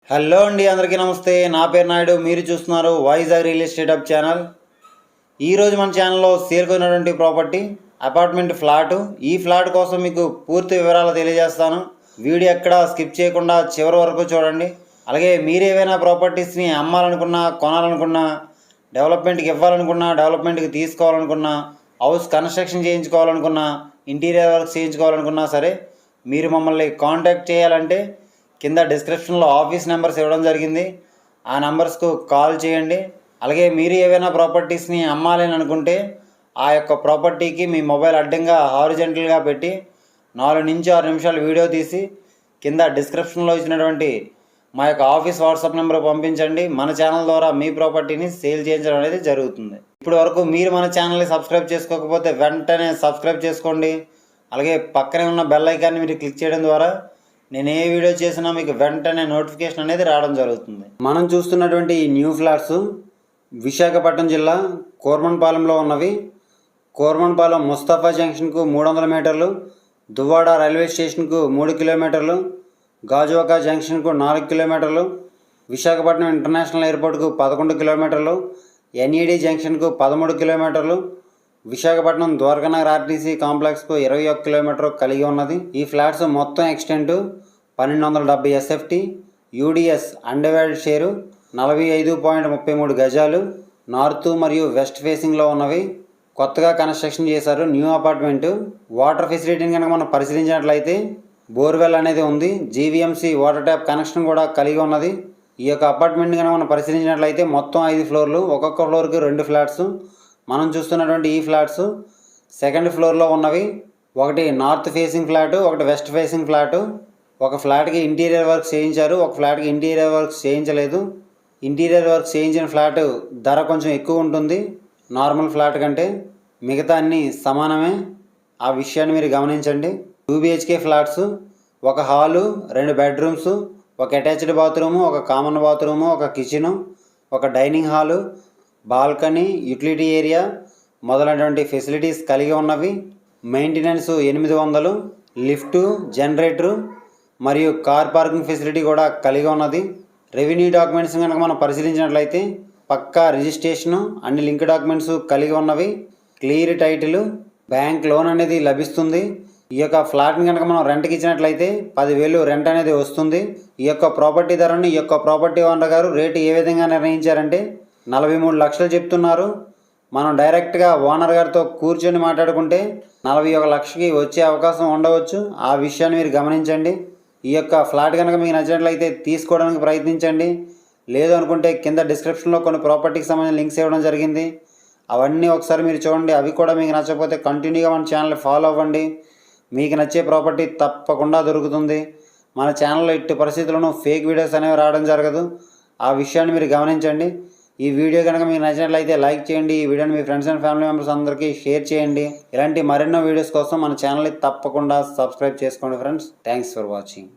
Hello అండి, అందరికీ నమస్తే. నా పేరు నాయుడు. మీరు చూస్తున్నారు Vizag real estate hub channel. ఈరోజు మన ఛానల్లో సేల్కొన్నటువంటి ప్రాపర్టీ అపార్ట్మెంట్ ఫ్లాటు. ఈ ఫ్లాట్ కోసం మీకు పూర్తి వివరాలు తెలియజేస్తాను. వీడియో ఎక్కడా స్కిప్ చేయకుండా చివరి వరకు చూడండి. అలాగే మీరు ఏవైనా ప్రాపర్టీస్ని అమ్మాలనుకున్నా, కొనాలనుకున్నా, డెవలప్మెంట్కి ఇవ్వాలనుకున్నా, డెవలప్మెంట్కి తీసుకోవాలనుకున్నా, హౌస్ కన్స్ట్రక్షన్ చేయించుకోవాలనుకున్నా, ఇంటీరియర్ వర్క్ చేయించుకోవాలనుకున్నా సరే మీరు మమ్మల్ని కాంటాక్ట్ చేయాలంటే కింద డిస్క్రిప్షన్లో ఆఫీస్ నెంబర్స్ ఇవ్వడం జరిగింది. ఆ నెంబర్స్కు కాల్ చేయండి. అలాగే మీరు ఏవైనా ప్రాపర్టీస్ని అమ్మాలి అని అనుకుంటే ఆ యొక్క ప్రాపర్టీకి మీ మొబైల్ అడ్డంగా హారిజెంటల్గా పెట్టి 4 నుంచి 6 నిమిషాలు వీడియో తీసి కింద డిస్క్రిప్షన్లో ఇచ్చినటువంటి మా యొక్క ఆఫీస్ వాట్సాప్ నెంబర్ పంపించండి. మన ఛానల్ ద్వారా మీ ప్రాపర్టీని సేల్ చేయించడం అనేది జరుగుతుంది. ఇప్పటి వరకు మీరు మన ఛానల్ని సబ్స్క్రైబ్ చేసుకోకపోతే వెంటనే సబ్స్క్రైబ్ చేసుకోండి. అలాగే పక్కనే ఉన్న బెల్ ఐకాన్ని మీరు క్లిక్ చేయడం ద్వారా నేను ఏ వీడియో చేసినా మీకు వెంటనే నోటిఫికేషన్ అనేది రావడం జరుగుతుంది. మనం చూస్తున్నటువంటి ఈ న్యూ ఫ్లాట్స్ విశాఖపట్నం జిల్లా కోర్మన్పాలెంలో ఉన్నవి. కోర్మన్పాలెం ముస్తాఫా జంక్షన్కు 300 మీటర్లు, దువ్వాడ రైల్వే స్టేషన్కు 3 కిలోమీటర్లు, గాజువాక జంక్షన్కు 4 కిలోమీటర్లు, విశాఖపట్నం ఇంటర్నేషనల్ ఎయిర్పోర్ట్కు 11 కిలోమీటర్లు, ఎన్ఈడి జంక్షన్కు 13 కిలోమీటర్లు, విశాఖపట్నం ద్వారకానగర్ ఆర్టీసీ కాంప్లెక్స్కు 21 కిలోమీటర్ కలిగి ఉన్నది. ఈ ఫ్లాట్స్ మొత్తం extent 1270 SFT, UDS undivided share 45.33 గజాలు, నార్త్ మరియు వెస్ట్ ఫేసింగ్లో ఉన్నవి. కొత్తగా కన్స్ట్రక్షన్ చేశారు. New apartment. వాటర్ ఫెసిలిటీని కనుక మనం పరిశీలించినట్లయితే బోర్వెల్ అనేది ఉంది. జీవీఎంసీ వాటర్ ట్యాప్ కనెక్షన్ కూడా కలిగి ఉన్నది. ఈ యొక్క అపార్ట్మెంట్ని కనుక మనం పరిశీలించినట్లయితే మొత్తం 5 ఫ్లోర్లు, ఒక్కొక్క ఫ్లోర్కి 2 ఫ్లాట్స్. మనం చూస్తున్నటువంటి ఈ ఫ్లాట్స్ సెకండ్ ఫ్లోర్లో ఉన్నవి. ఒకటి నార్త్ ఫేసింగ్ ఫ్లాటు, ఒకటి వెస్ట్ ఫేసింగ్ ఫ్లాటు. ఒక ఫ్లాట్కి ఇంటీరియర్ వర్క్ చేయించారు, ఒక ఫ్లాట్కి ఇంటీరియర్ వర్క్ చేయించలేదు. ఇంటీరియర్ వర్క్ చేయించిన ఫ్లాట్ ధర కొంచెం ఎక్కువ ఉంటుంది నార్మల్ ఫ్లాట్ కంటే. మిగతా అన్నీ సమానమే. ఆ విషయాన్ని మీరు గమనించండి. 2 BHK ఫ్లాట్స్, ఒక హాలు, 2 బెడ్రూమ్స్, ఒక అటాచ్డ్ బాత్రూము, ఒక కామన్ బాత్రూము, ఒక కిచెను, ఒక dining hall, balcony, utility area మొదలైనటువంటి ఫెసిలిటీస్ కలిగి ఉన్నవి. మెయింటెనెన్స్ 800, లిఫ్టు, జనరేటరు మరియు కార్ పార్కింగ్ ఫెసిలిటీ కూడా కలిగి ఉన్నది. రెవెన్యూ డాక్యుమెంట్స్ కనుక మనం పరిశీలించినట్లయితే పక్కా రిజిస్ట్రేషను, అన్ని లింక్ డాక్యుమెంట్స్ కలిగి ఉన్నవి. క్లియర్ టైటిల్, బ్యాంక్ లోన్ అనేది లభిస్తుంది. ఈ యొక్క ఫ్లాట్ని కనుక మనం రెంట్కి ఇచ్చినట్లయితే 10,000 రెంట్ అనేది వస్తుంది. ఈ యొక్క ప్రాపర్టీ ధరను ఈ యొక్క ప్రాపర్టీ ఓనర్ గారు రేటు ఏ విధంగా నిర్ణయించారంటే 43 లక్షలు చెప్తున్నారు. మనం డైరెక్ట్గా ఓనర్ గారితో కూర్చొని మాట్లాడుకుంటే 41 లక్షకి వచ్చే అవకాశం ఉండవచ్చు. ఆ విషయాన్ని మీరు గమనించండి. ఈ యొక్క ఫ్లాట్ కనుక మీకు నచ్చినట్లయితే తీసుకోవడానికి ప్రయత్నించండి. లేదు అనుకుంటే కింద డిస్క్రిప్షన్లో కొన్ని ప్రాపర్టీకి సంబంధించిన లింక్స్ ఇవ్వడం జరిగింది. అవన్నీ ఒకసారి మీరు చూడండి. అవి కూడా మీకు నచ్చకపోతే కంటిన్యూగా మన ఛానల్ని ఫాలో అవ్వండి. మీకు నచ్చే ప్రాపర్టీ తప్పకుండా దొరుకుతుంది. మన ఛానల్లో ఎట్టి పరిస్థితుల్లోనూ ఫేక్ వీడియోస్ అనేవి రావడం జరగదు. ఆ విషయాన్ని మీరు గమనించండి. ఈ వీడియో కనుక మీకు నచ్చినట్లయితే లైక్ చేయండి. ఈ వీడియోని మీ ఫ్రెండ్స్ అండ్ ఫ్యామిలీ మెంబర్స్ అందరికీ షేర్ చేయండి. ఇలాంటి మరెన్నో వీడియోస్ కోసం మన ఛానల్ని తప్పకుండా సబ్స్క్రైబ్ చేసుకోండి ఫ్రెండ్స్. Thanks for watching.